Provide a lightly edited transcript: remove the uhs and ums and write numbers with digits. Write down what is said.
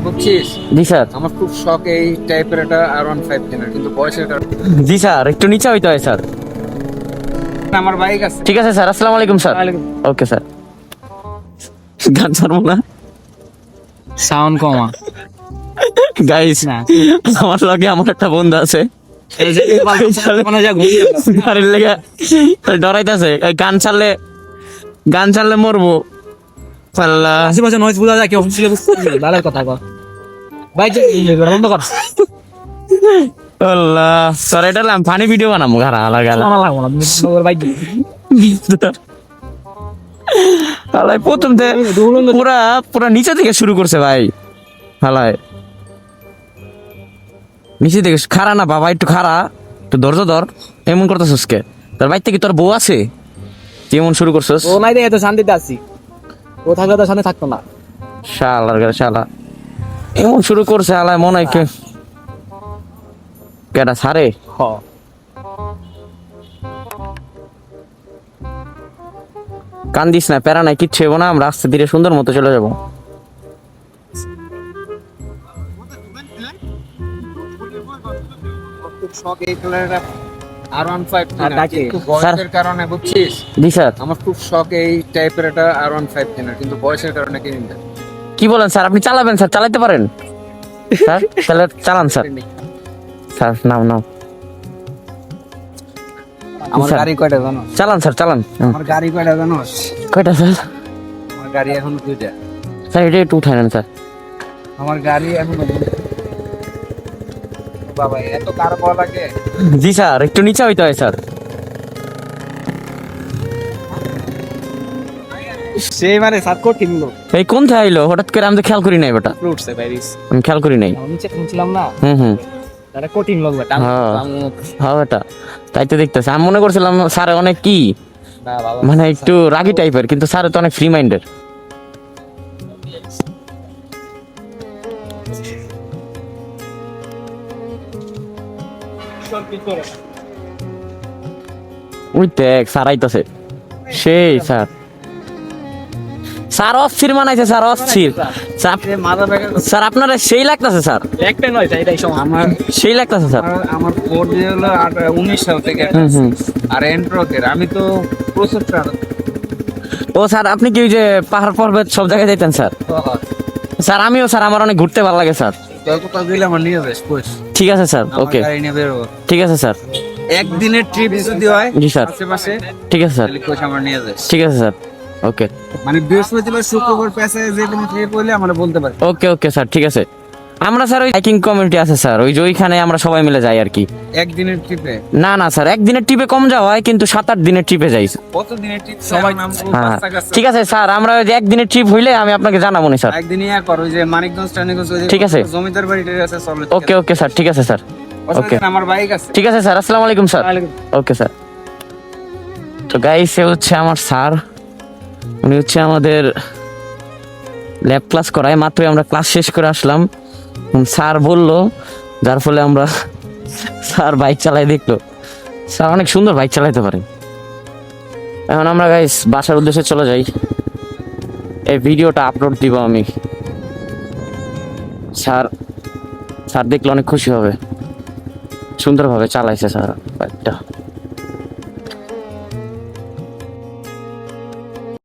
বুঝছিস? জি স্যার। আমার খুব শখ এই টাইপের একটা R15 কেনার, কিন্তু বয়সের কারণে। জি স্যার, একটু নিচে হইতে হয় স্যার। আমার বাইক আছে। ঠিক আছে স্যার, আসসালামু আলাইকুম স্যার। Okay sir. গান ছাড়বো না সাউন্ড কমা। গাইস, না। আমার লগে আমার একটা বন্ধু আছে, এই যে মানে যা ঘুরিয়ে গাড়ির লেগে ডরাইতেছে। গান ছাড়লে মরবো। আল্লাহ, আশেপাশে নয়েজ বোঝা যায়, কেউ অফিসে বুঝতে পারবে লালের কথা কর। ভাই যে বন্ধ কর। আল্লাহ স্যার, এটা ফানি ভিডিও বানাবো ঘাড়া লাগা আমার লাগবো না, তুমি বাইক হালাই প্রথম পুরা পুরা নিচে থেকে শুরু করছে ভাই। হালাই নিচে থেকে খাড়া না বাবা, একটু খাড়া, একটু ধৈর্য ধর। এমন করতেছিস কে? তোর বাইক থেকে তোর বউ আছে, তুই এমন শুরু করছিস? ও নাই দেখে তো শান্তিতে আছি, ও থাকলে তো শান্তি থাকতো না। শালার ঘরে শালা এমন শুরু করছে। হালাই মনে হয় কেটা সারে। হ কান্দিস না, প্যারা নাই, কিচ্ছু হবো না। আমরা আস্তে ধীরে সুন্দর মতো চলে যাবো। খুব শখ এই কালারের R15 আর কেনার, ডাকে। কিন্তু বয়সের কারণে। বুঝছিস? জি স্যার। আমার খুব শখ এই টাইপের একটা R15 কেনার, কিন্তু বয়সের কারণে কিনি না। কি বলেন স্যার? আপনি চালাবেন স্যার, চালাতে পারেন স্যার, তাহলে চালান স্যার। স্যার নাও নাও, আমার স্যার। গাড়ি কয়টা জানো? চালান স্যার, চালান। আমার গাড়ি কয়টা জানো? কয়টা স্যার? আমার গাড়ি এখন দুইটা। স্যার এটা একটু উঠায় নেন স্যার। আমার গাড়ি এখন বাবা, এত কার বলা লাগে? জি স্যার, একটু নিচে হইতে হয় স্যার। সেই মানে সাত কোট কিনলো এই কোন থেকে আইলো হঠাৎ করে? আমি তো খেয়াল করি নাই বেটা, ফ্রুটস প্যারিস। আমি খেয়াল করি নাই। নিচে শুনছিলাম না, হুম একটা কোটিং লোক বেটা। হ্যাঁ। হ্যাঁ বেটা, তাই তো দেখতেছি। আমি মনে করছিলাম স্যার অনেক কি না বাবা, মানে একটু রাগি টাইপের, কিন্তু স্যার তো অনেক ফ্রি মাইন্ডের। ওই দেখ স্যার আইতাছে, সেই স্যার। স্যার অস্থির মানাইছে, স্যার অস্থির। স্যার মাথা ব্যাগের স্যার আপনারা সেই লাগতেছে স্যার, একটা নয় এটাই সময়। আমার সেই লাগতেছে স্যার। আমার ফোর দিয়ে হলো 19 সাল থেকে, হুম। আর এন্ট্রকের আমি তো প্রচুর ও স্যার, আপনি কি ওই যে পাহাড় পর্বত সব জায়গায় যাইতেন স্যার? স্যার আমিও স্যার, আমার অনেক ঘুরতে ভালো লাগে স্যার। কোথাও দিলে আমার নিয়ে যাস কইস। ঠিক আছে স্যার, আমার ওকে গাড়ি নিয়ে বেরোবো। ঠিক আছে স্যার। একদিনের ট্রিপ যদি হয় জি স্যার। আশেপাশে, ঠিক আছে স্যার, তাহলে কইস আমার নিয়ে যাস। ঠিক আছে স্যার, ওকে মানে বৃহস্পতিবার শুক্রবার প্যাসে যে কোনো ট্রিপ হইলে আমরা বলতে পারি। ওকে ওকে স্যার, ঠিক আছে। আমরা স্যার ওই হাইকিং কমিউনিটি আছে স্যার, ওই যে ওইখানে আমরা সবাই মিলে যাই আর কি। একদিনের ট্রিপে না না স্যার, একদিনের ট্রিপে কম যাওয়া হয়, কিন্তু 7-8 দিনের ট্রিপে যাই। কত দিনের ট্রিপ সবাই- হ্যাঁ ঠিক আছে স্যার, আমরা ওই যে একদিনের ট্রিপ হইলে আমি আপনাকে জানাবো নি স্যার। একদিনই এক কর, ওই যে মানিকগঞ্জ টানিগঞ্জ ওই যে ঠিক আছে। জমিদার বাড়িটা আছে, চলো। ওকে ওকে স্যার, ঠিক আছে স্যার। ওকে আমার বাইক আছে। ঠিক আছে স্যার, আসসালামু আলাইকুম স্যার। Okay sir. তো গাইস, এ হচ্ছে আমার স্যার, উনি হচ্ছে আমাদের ল্যাব ক্লাস করায়। মাত্রই আমরা ক্লাস শেষ করে আসলাম, স্যার বললো, যার ফলে আমরা স্যার বাইক চালাই দেখলো। স্যার অনেক সুন্দর বাইক চালাইতে পারে। এখন আমরা গাইস বাসার উদ্দেশ্যে চলে যাই। এই ভিডিওটা আপলোড দিব আমি। স্যার স্যার দেখলে অনেক খুশি হবে, সুন্দরভাবে চালাইছে স্যার বাইকটা।